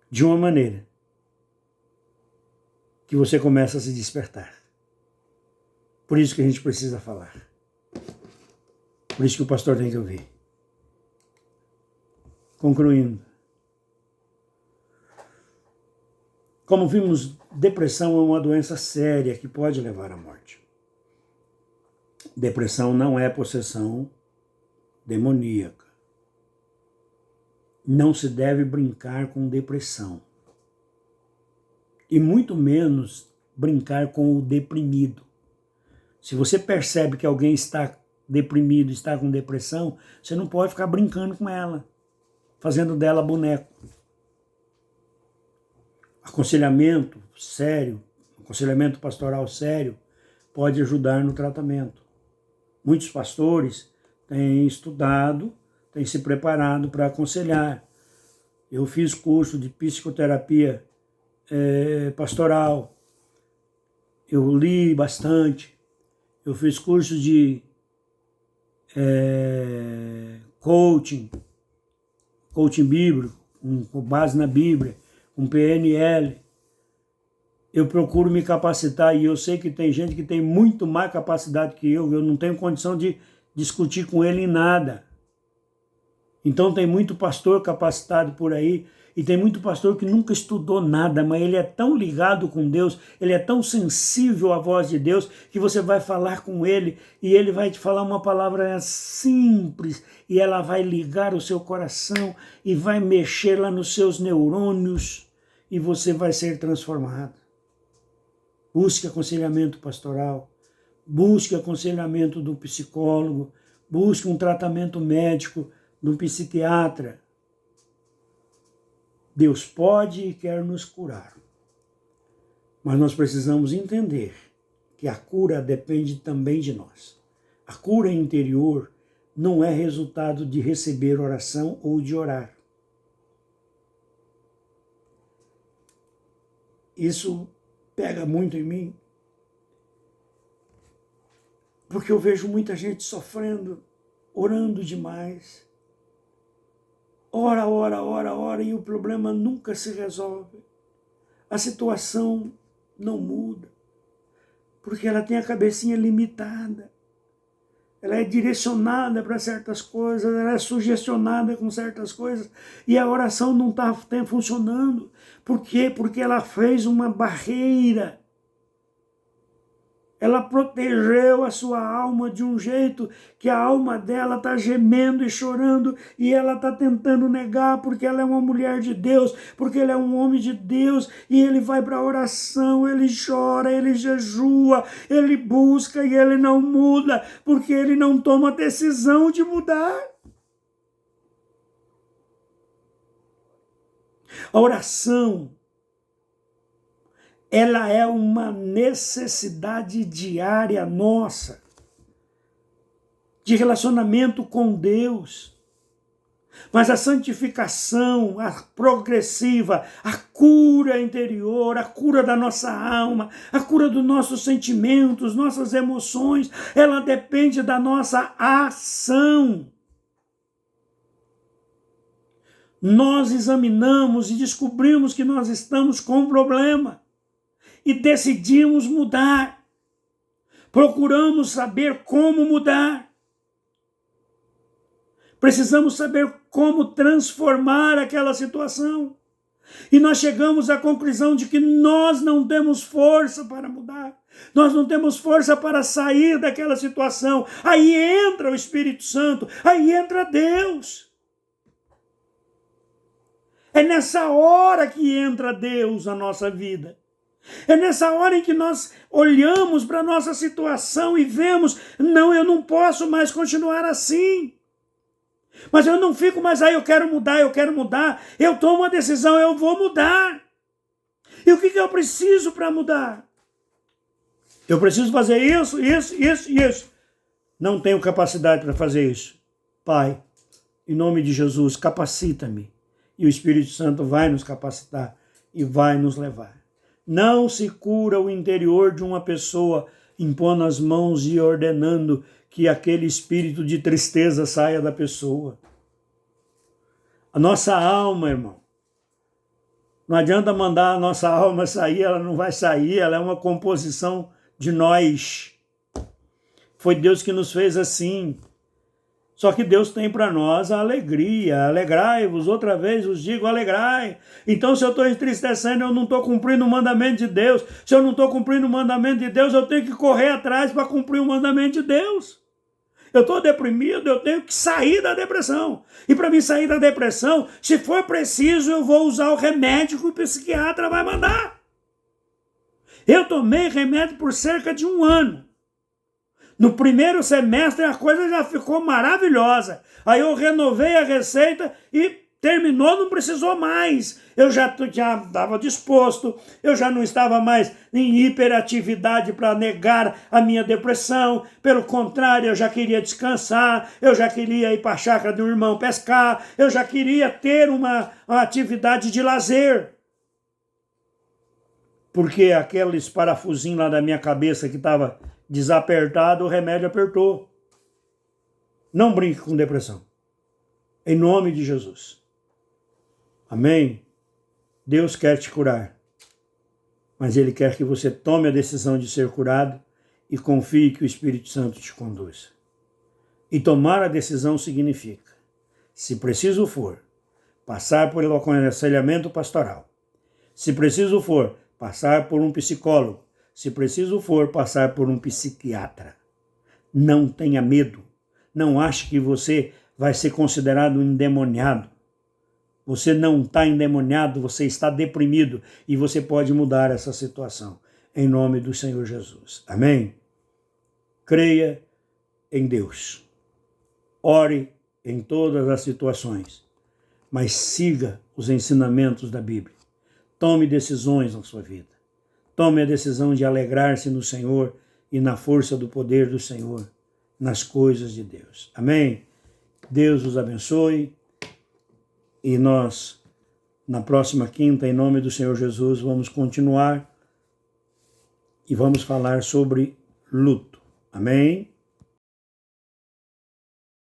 Speaker 1: De uma maneira que você começa a se despertar. Por isso que a gente precisa falar. Por isso que o pastor tem que ouvir. Concluindo. Como vimos, depressão é uma doença séria que pode levar à morte. Depressão não é possessão demoníaca. Não se deve brincar com depressão. E muito menos brincar com o deprimido. Se você percebe que alguém está deprimido, está com depressão, você não pode ficar brincando com ela, fazendo dela boneco. Aconselhamento sério, aconselhamento pastoral sério, pode ajudar no tratamento. Muitos pastores têm estudado, têm se preparado para aconselhar. Eu fiz curso de psicoterapia pastoral, eu li bastante, eu fiz curso de coaching bíblico, com base na Bíblia, com PNL. Eu procuro me capacitar e eu sei que tem gente que tem muito mais capacidade que eu não tenho condição de discutir com ele em nada. Então tem muito pastor capacitado por aí e tem muito pastor que nunca estudou nada, mas ele é tão ligado com Deus, ele é tão sensível à voz de Deus, que você vai falar com ele e ele vai te falar uma palavra simples e ela vai ligar o seu coração e vai mexer lá nos seus neurônios e você vai ser transformado. Busque aconselhamento pastoral, busque aconselhamento do psicólogo, busque um tratamento médico do psiquiatra. Deus pode e quer nos curar. Mas nós precisamos entender que a cura depende também de nós. A cura interior não é resultado de receber oração ou de orar. Isso pega muito em mim, porque eu vejo muita gente sofrendo, orando demais. Ora, e o problema nunca se resolve. A situação não muda, porque ela tem a cabecinha limitada. Ela é direcionada para certas coisas, ela é sugestionada com certas coisas, e a oração não está funcionando. Por quê? Porque ela fez uma barreira Ela protegeu a sua alma de um jeito que a alma dela está gemendo e chorando e ela está tentando negar porque ela é uma mulher de Deus, porque ele é um homem de Deus e ele vai para a oração, ele chora, ele jejua, ele busca e ele não muda porque ele não toma decisão de mudar. A oração, ela é uma necessidade diária nossa, de relacionamento com Deus. Mas a santificação, a progressiva, a cura interior, a cura da nossa alma, a cura dos nossos sentimentos, nossas emoções, ela depende da nossa ação. Nós examinamos e descobrimos que nós estamos com um problema. E decidimos mudar. Procuramos saber como mudar. Precisamos saber como transformar aquela situação. E nós chegamos à conclusão de que nós não temos força para mudar. Nós não temos força para sair daquela situação. Aí entra o Espírito Santo, aí entra Deus. É nessa hora que entra Deus na nossa vida. É nessa hora em que nós olhamos para a nossa situação e vemos, não, eu não posso mais continuar assim. Mas eu não fico mais aí, eu quero mudar. Eu tomo uma decisão, eu vou mudar. E o que eu preciso para mudar? Eu preciso fazer isso. Não tenho capacidade para fazer isso. Pai, em nome de Jesus, capacita-me. E o Espírito Santo vai nos capacitar e vai nos levar. Não se cura o interior de uma pessoa impondo as mãos e ordenando que aquele espírito de tristeza saia da pessoa. A nossa alma, irmão, não adianta mandar a nossa alma sair, ela não vai sair, ela é uma composição de nós. Foi Deus que nos fez assim. Só que Deus tem para nós a alegria. Alegrai-vos, outra vez vos digo, alegrai. Então, se eu estou entristecendo, eu não estou cumprindo o mandamento de Deus. Se eu não estou cumprindo o mandamento de Deus, eu tenho que correr atrás para cumprir o mandamento de Deus. Eu estou deprimido, eu tenho que sair da depressão. E para mim sair da depressão, se for preciso, eu vou usar o remédio que o psiquiatra vai mandar. Eu tomei remédio por cerca de 1 ano. No primeiro semestre a coisa já ficou maravilhosa. Aí eu renovei a receita e terminou, não precisou mais. Eu já estava disposto, eu já não estava mais em hiperatividade para negar a minha depressão. Pelo contrário, eu já queria descansar, eu já queria ir para a chácara do irmão pescar, eu já queria ter uma atividade de lazer. Porque aqueles parafusinhos lá da minha cabeça que estava desapertado, o remédio apertou. Não brinque com depressão. Em nome de Jesus. Amém? Deus quer te curar. Mas Ele quer que você tome a decisão de ser curado e confie que o Espírito Santo te conduza. E tomar a decisão significa, se preciso for, passar por um aconselhamento pastoral. Se preciso for, passar por um psicólogo. Se preciso for, passar por um psiquiatra. Não tenha medo. Não ache que você vai ser considerado um endemoniado. Você não está endemoniado, você está deprimido e você pode mudar essa situação. Em nome do Senhor Jesus. Amém? Creia em Deus. Ore em todas as situações, mas siga os ensinamentos da Bíblia. Tome decisões na sua vida. Tome a decisão de alegrar-se no Senhor e na força do poder do Senhor, nas coisas de Deus. Amém? Deus os abençoe. E nós, na próxima quinta, em nome do Senhor Jesus, vamos continuar e vamos falar sobre luto. Amém?